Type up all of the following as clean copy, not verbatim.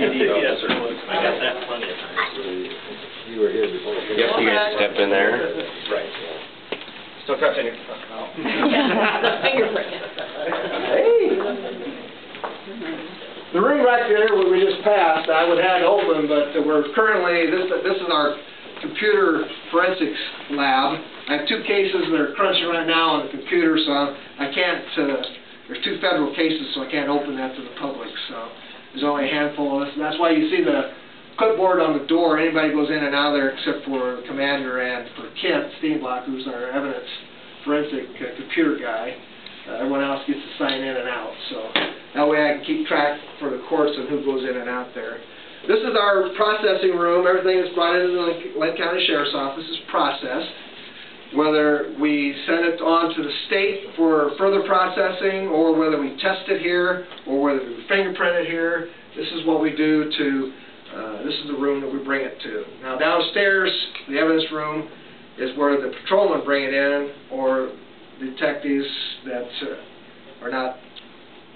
Yes, sir. I got that plenty of times. You were here before. Yep, you guys step in there. Right. Still touching your... The fingerprint. Hey! The room right there where we just passed, I would have it open, but we're currently, this is our computer forensics lab. I have 2 cases that are crunching right now on the computer, so I can't, there's 2 federal cases, so I can't open that to the public, so there's only a handful of us. And that's why you see the clipboard on the door. Anybody goes in and out of there except for the commander and for Kent Steenblock, who's our evidence forensic computer guy. Everyone else gets to sign in and out, so that way I can keep track for the courts of who goes in and out there. This is our processing room. Everything that's brought into the Linn County Sheriff's Office is processed. Whether we send it on to the state for further processing, or whether we test it here, or whether we fingerprint it here, this is what we do to, this is the room that we bring it to. Now downstairs, the evidence room, is where the patrolmen bring it in, or detectives that are not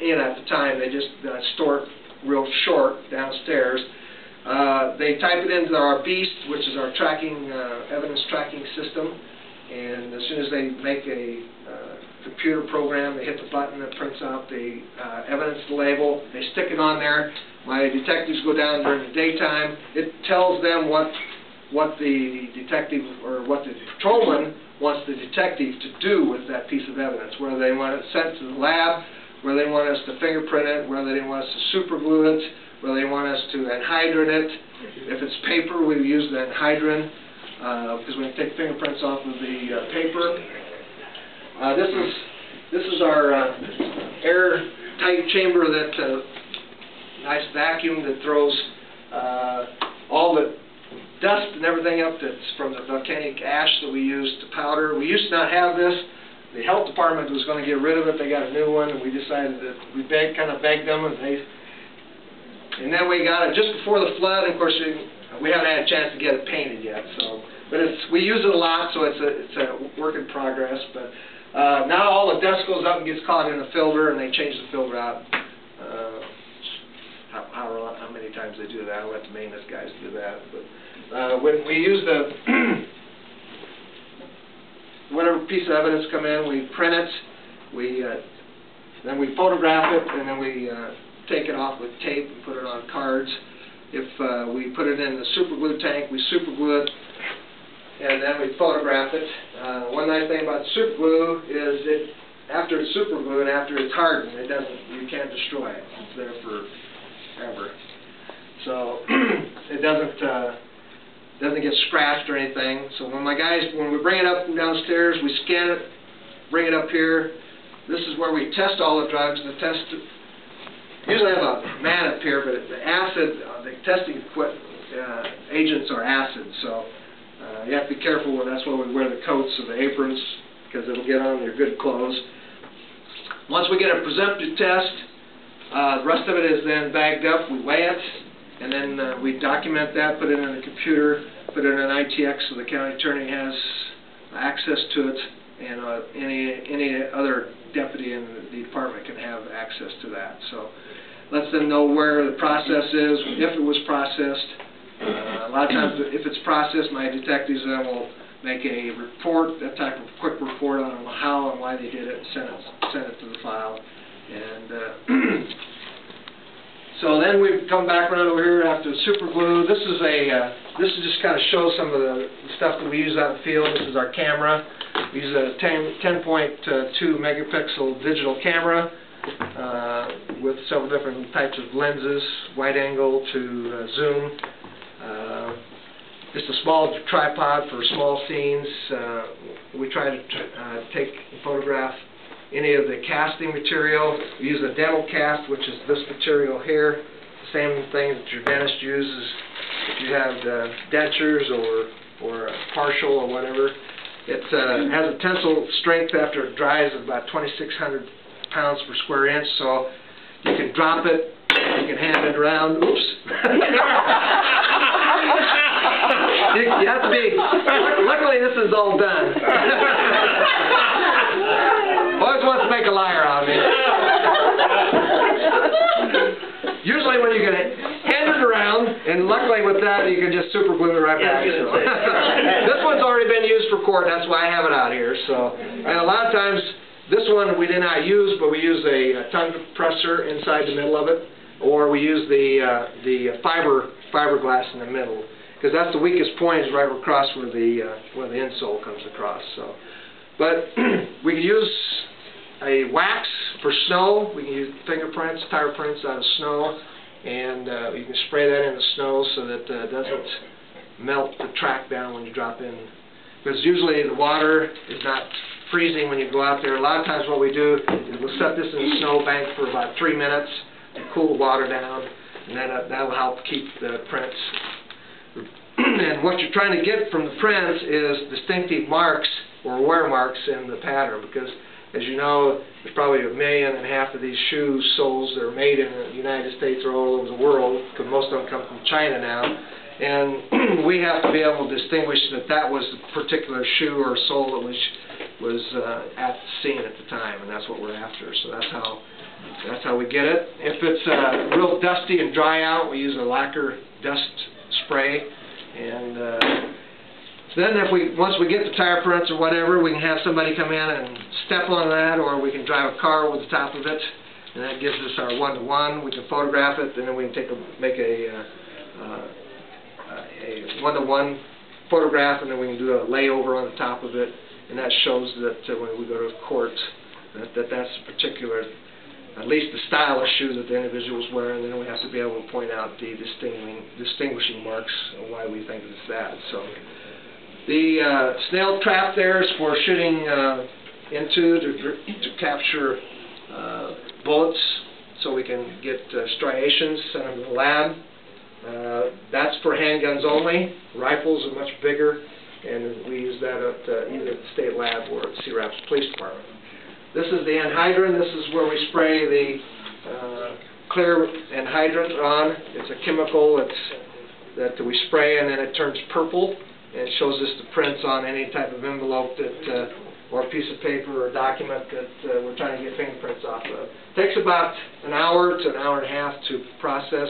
in at the time. They just store it real short downstairs. They type it into our BEAST, which is our tracking, evidence tracking system, and as soon as they make a computer program, they hit the button that prints out the evidence label. They stick it on there. My detectives go down during the daytime. It tells them what the detective, or what the patrolman wants the detective to do with that piece of evidence, whether they want it sent to the lab, whether they want us to fingerprint it, whether they want us to super glue it, whether they want us to anhydrine it. If it's paper, we use the anhydrine, because we can take fingerprints off of the paper. This is our airtight chamber, that nice vacuum that throws all the dust and everything up that's from the volcanic ash that we use to powder. We used to not have this. The health department was going to get rid of it. They got a new one, and we decided that we kind of begged them, and then we got it just before the flood. And of course, we haven't had a chance to get it painted yet. So, but we use it a lot, so it's a work in progress. But now all the dust goes up and gets caught in the filter, and they change the filter out. How many times they do that? I'll let the maintenance guys do that. But when we use the whatever piece of evidence come in, we print it, then we photograph it, and then we take it off with tape and put it on cards. If we put it in the super glue tank, we super glue it, and then we photograph it. One nice thing about super glue is after it's super glued, after it's hardened, you can't destroy it. It's there forever. So it doesn't get scratched or anything. So when we bring it up from downstairs, we scan it, bring it up here. This is where we test all the drugs. Usually have a man up here, but the acid, the testing agents are acid. So you have to be careful. That's why we wear the coats or the aprons, because it'll get on your good clothes. Once we get a presumptive test, the rest of it is then bagged up. We weigh it, and then we document that, put it in the computer, put it in an ITX so the county attorney has access to it, and any other deputy in the department can have access to that. So lets them know where the process is, if it was processed. A lot of times, if it's processed, my detectives then will make a report, that type of quick report on how and why they did it, and send it to the file. And so then we come back around over here after the super glue. This is just kind of show some of the stuff that we use out in the field. This is our camera. We use a 10.2 megapixel digital camera with several different types of lenses, wide angle to zoom. Just a small tripod for small scenes. We try to take and photograph any of the casting material. We use a dental cast, which is this material here. Same thing that your dentist uses if you have dentures or partial or whatever. It has a tensile strength after it dries of about 2,600 pounds per square inch, so you can drop it, you can hand it around. Oops. You have to be, luckily this is all done. Always wants to make a liar out of me. Usually when you get it handed And luckily with that, you can just super glue it right Yeah, I back. was So. gonna say. This one's already been used for court, that's why I have it out here. So, and a lot of times, this one we did not use, but we use a tongue compressor inside the middle of it, or we use the fiberglass in the middle, because that's the weakest point, is right across where the insole comes across. So, but we can use a wax for snow. We can use fingerprints, tire prints out of snow, and you can spray that in the snow so that it doesn't melt the track down when you drop in. Because usually the water is not freezing when you go out there. A lot of times what we do is we'll set this in a snow bank for about 3 minutes to cool the water down, and then that will help keep the prints. And what you're trying to get from the prints is distinctive marks or wear marks in the pattern, because as you know, there's probably 1.5 million of these shoe soles that are made in the United States or all over the world, because most of them come from China now. And we have to be able to distinguish that that was the particular shoe or sole that was at the scene at the time, and that's what we're after. So that's how we get it. If it's real dusty and dry out, we use a lacquer dust spray, and then once we get the tire prints or whatever, we can have somebody come in and step on that, or we can drive a car over the top of it, and that gives us our one-to-one. We can photograph it, and then we can make a one-to-one photograph, and then we can do a layover on the top of it, and that shows that when we go to court, that's a particular, at least the style of shoe that the individual is wearing, and then we have to be able to point out the distinguishing marks of why we think it's that. So the snail trap there is for shooting into to capture bullets, so we can get striations, send them to the lab. That's for handguns only. Rifles are much bigger, and we use that at either at the state lab or at Sea Rapids Police Department. This is the anhydrous. This is where we spray the clear anhydrous on. It's a chemical that we spray, and then it turns purple, and it shows us the prints on any type of envelope that or piece of paper or document that we're trying to get fingerprints off of. It takes about an hour to an hour and a half to process.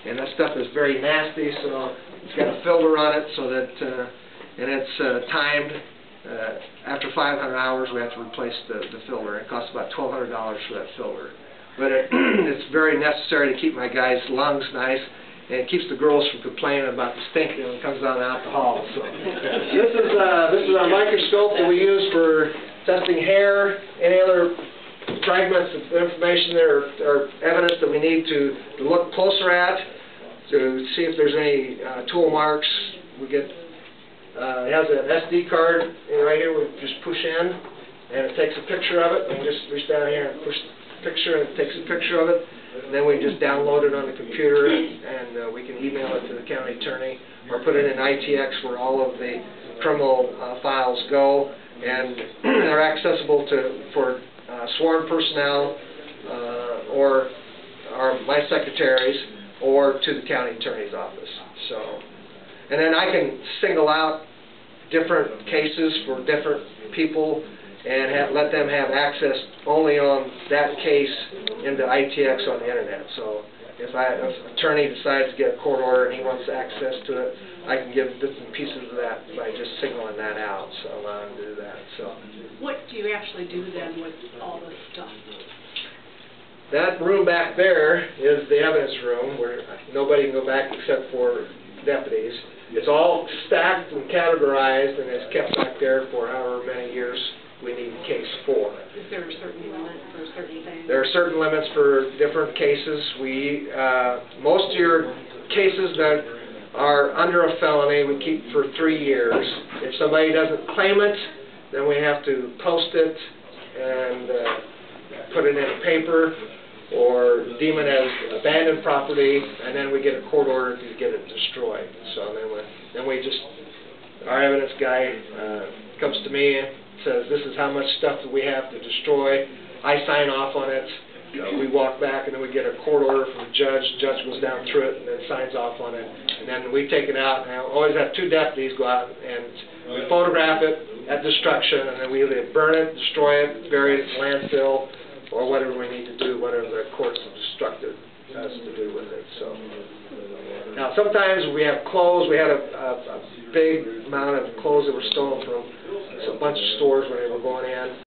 And that stuff is very nasty, so it's got a filter on it, so that and it's timed. After 500 hours, we have to replace the filter. It costs about $1,200 for that filter. But it's very necessary to keep my guys' lungs nice, and it keeps the girls from complaining about the stink when it comes down out the hall. So this is our microscope that we use for testing hair, any other fragments of information or evidence that we need to look closer at, to see if there's any tool marks. We get it has an SD card right here. We just push in, and it takes a picture of it. And we just reach down here and push the picture, and it takes a picture of it. And then we just download it on the computer, and we can email it to the county attorney, or put it in ITX where all of the criminal files go, and they're accessible for sworn personnel or my secretaries, or to the county attorney's office. So, and then I can single out different cases for different people and let them have access only on that case into ITX on the internet. So if an attorney decides to get a court order and he wants access to it, I can give bits and pieces of that by just singling that out, so allow him to do that. So what do you actually do then with all this stuff? That room back there is the evidence room where nobody can go back except for deputies. It's all stacked and categorized, and it's kept back there for however many years we need case for. Is there a certain limit for certain things? There are certain limits for different cases. Most of your cases that are under a felony we keep for 3 years. If somebody doesn't claim it, then we have to post it and put it in a paper or deem it as abandoned property, and then we get a court order to get it destroyed. So then we just, our evidence guy comes to me and says, this is how much stuff that we have to destroy. I sign off on it. We walk back, and then we get a court order from the judge. The judge goes down through it and then signs off on it. And then we take it out, and I always have 2 deputies go out and we photograph it at destruction, and then we either burn it, destroy it, bury it in landfill, or whatever we need to do, whatever the courts have instructed us to do with it. So now Sometimes we have clothes. We had a big amount of clothes that were stolen from a bunch of stores when they were going in.